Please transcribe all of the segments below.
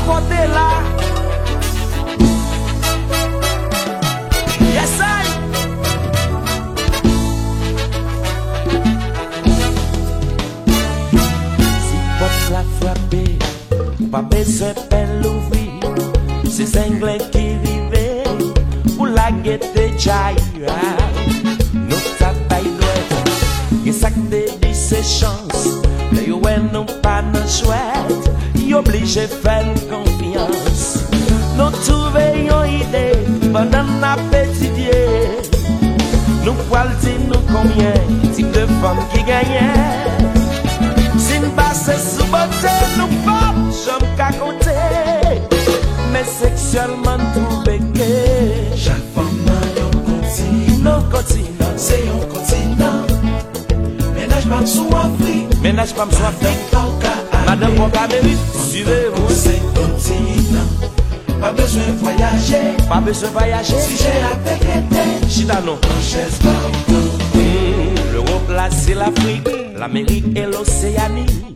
côté là. Yes, I. Si porte la frappée, pas besoin de peine l'ouvrir. C'est Anglais qui vivait pour la gaieté jaillir. Notre taille doit, et ça que dit ses chances. Mais yo non pas de chouette, y obligé de faire confiance. Nous trouvons une idée pendant la petite vie. Nous pouvons dire nous combien type de femmes qui gagnent. Si nous passons sous beauté, nous pas jamais qu'à compter. Mais sexuellement tout béqué. Chaque femme a un continent. Continent, c'est un continent. Ménage pas sous Afrique. Ménage pas sous Afrique. Madame Bocamérique, suivez-vous. C'est continent. Pas besoin de voyager. Pas besoin de voyager. Si j'ai avec été. Chita non. En chaise partout. L'Europe là c'est l'Afrique, l'Amérique et l'Océanie.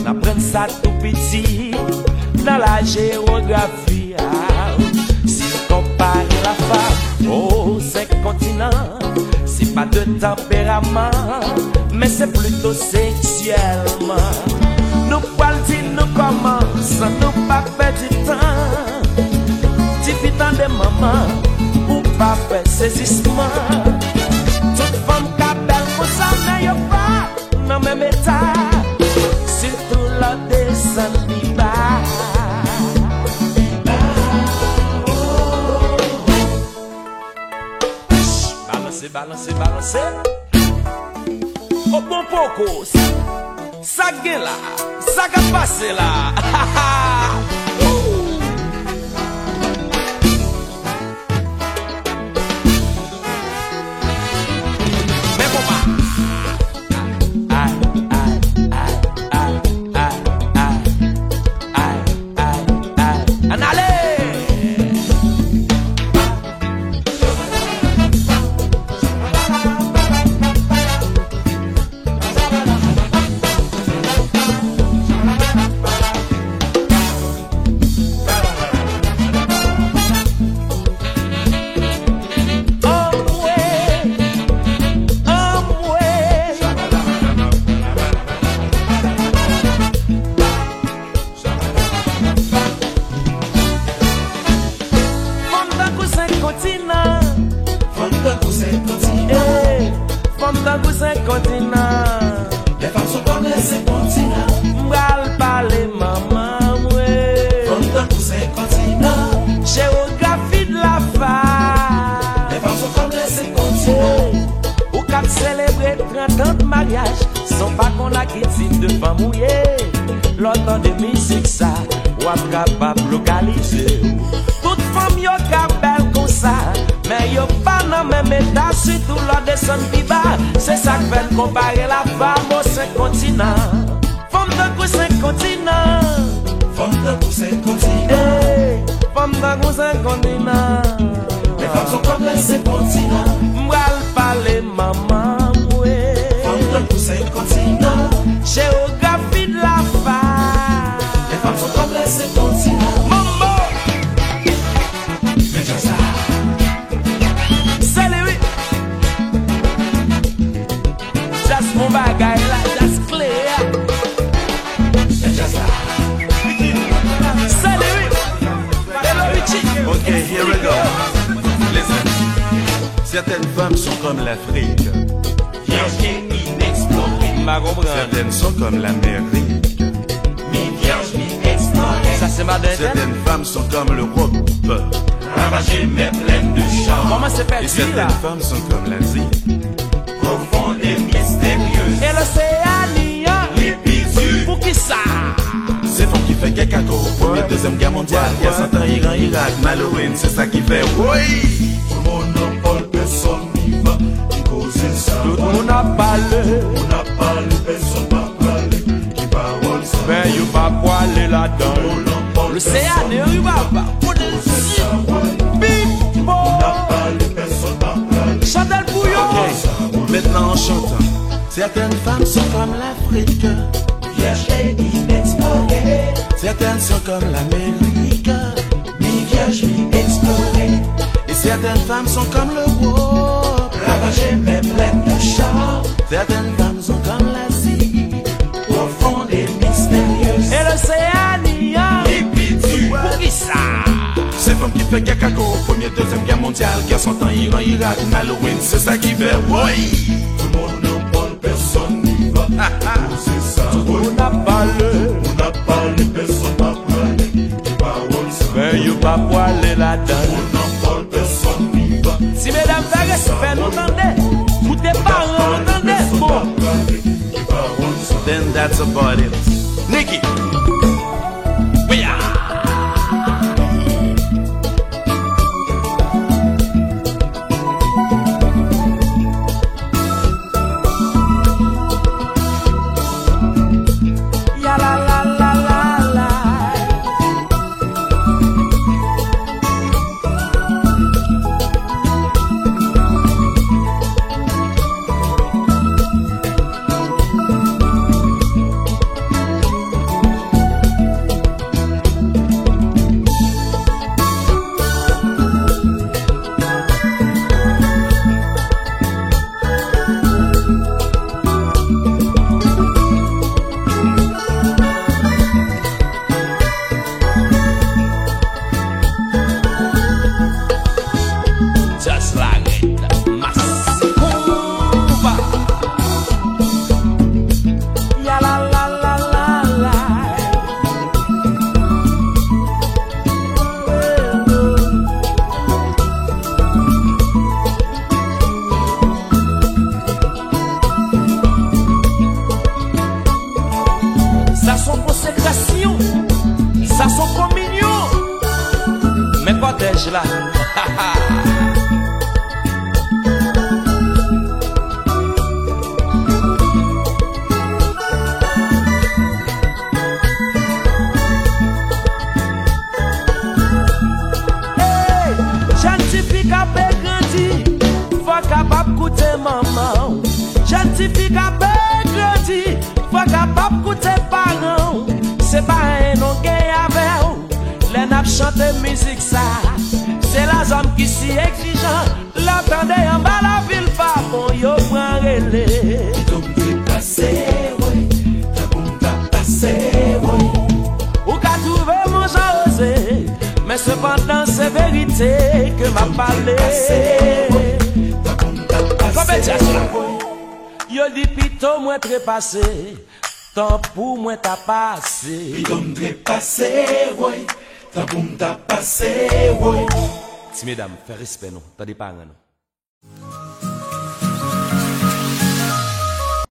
N'apprenne ça tout petit dans la géographie. Si on compare la femme aux 5 continents, c'est pas de tempérament, mais c'est plutôt sexuellement. Nous parlons, nous commençons, nous pas perdre du temps. Petit temps de maman, ou pas faire saisissement. Toute femme qui a belle pour ça, mais y'a pas dans même état. Surtout la descente du bas. Balancez, balancez, balancez. Au bon poco, ça gagne là, ça va passer là. Les femmes sont comme les 5 continents. M'bral parler maman ouais. Femmes dans tous 5 continents. Géographie de la femme. Les femmes sont comme les 5 continents. Ou cap célébrer 30 ans de mariage. Sont pas qu'on a qui type de femme mouillée. L'autant de musique ça, ou a capable localiser. Toute femme yo cap belle comme ça. Mais yo pas dans même état, surtout l'on descend plus bas. C'est ça que fait comparer la femme aux 5 continents. Femme de 5 continents. Femmes dans tous 5 continents. Hey, femme de 5 continents. Les femmes sont comme les 5 continents. M'bral parler maman ouais. Femmes dans tous 5 continents. Géographie de la femme. Les femmes sont comme les 5 continents. Mon bagay là, just clear. Salut. Okay, here we go. Listen. Certaines femmes sont comme l'Afrique. Vierge inexplorée. Certaines sont comme l'Amérique. Vierge inexplorée. Ça c'est ma dette. Certaines femmes sont comme l'Europe. Ravagée mais pleine de charme. Comment c'est Et perdu là? certaines femmes sont comme l'Asie. Profonde et mystérieuse. Et l'Océanie. Répétue. Pour qui ça? C'est femme qui fait cacaco. Première, deuxième guerre mondiale. Il y a 100 ans, Iran, Irak, Malouine. C'est ça qui fait oui. Monopole, personne n'y va. Qui cause ça? Tout le monde a parlé. On n'a pas le personne pas parler. Qui parole ça? Ben you pas poiler là-dedans. Monopole, L'Océanie, you va pas. Bimbo. on n'a pas le personne pas parler. Chantal Bouillon. Ok, maintenant en chantant. Certaines femmes sont comme l'Afrique. Vierge et inexplorée. Certaines sont comme l'Amérique, mi-vierge, mi-explorée. et certaines femmes sont comme le roi, Ravagée mais pleine de charme, certaines femmes sont comme l'Asie, profonde et mystérieuse. Et l'océania, Hippie, pour qui ça? c'est femme qui fait caca au premier, deuxième guerre mondiale, guerre sont en Iran, Irak, Halloween, c'est ça qui fait, oui. Tout le monde n'en parle, personne n'y va. C'est ça, oui. On a parlé, On a parlé, personne n'a parlé. Les paroles sont mais you pas poilé là-dedans. On n'en parle, personne n'y va. Si mesdames fait respect, nous entendez. Vous tes parents, nous entendez. Bon, Les paroles sont Then that's about it. Nikki. We are. ya la la la la la. Just like it, Mascuba. Ya la la la la la. Ça son consécration, ça son communion. Mais protège là. Scientifique a grandi, faut capable coûter maman. Scientifique a grandi, faut capable coûter parents. C'est pas un non gain avec les nappes chanter musique ça. C'est la zone qui si exigeant. L'entendez en bas la ville pas bon, yo prend relais. comme dépassé, oui. T'as bon, t'as passé, oui. Ou qu'a trouvé mon osé, mais cependant c'est vérité que m'a parlé. T'as bon, t'as Comme passé, ça, yo dit pito moi trépassé, temps pour moi t'as passé. Puis comme dépassé, oui. T'as bon, t'as passé, oui. Si mesdames, fais respect nous, t'as des parents nous.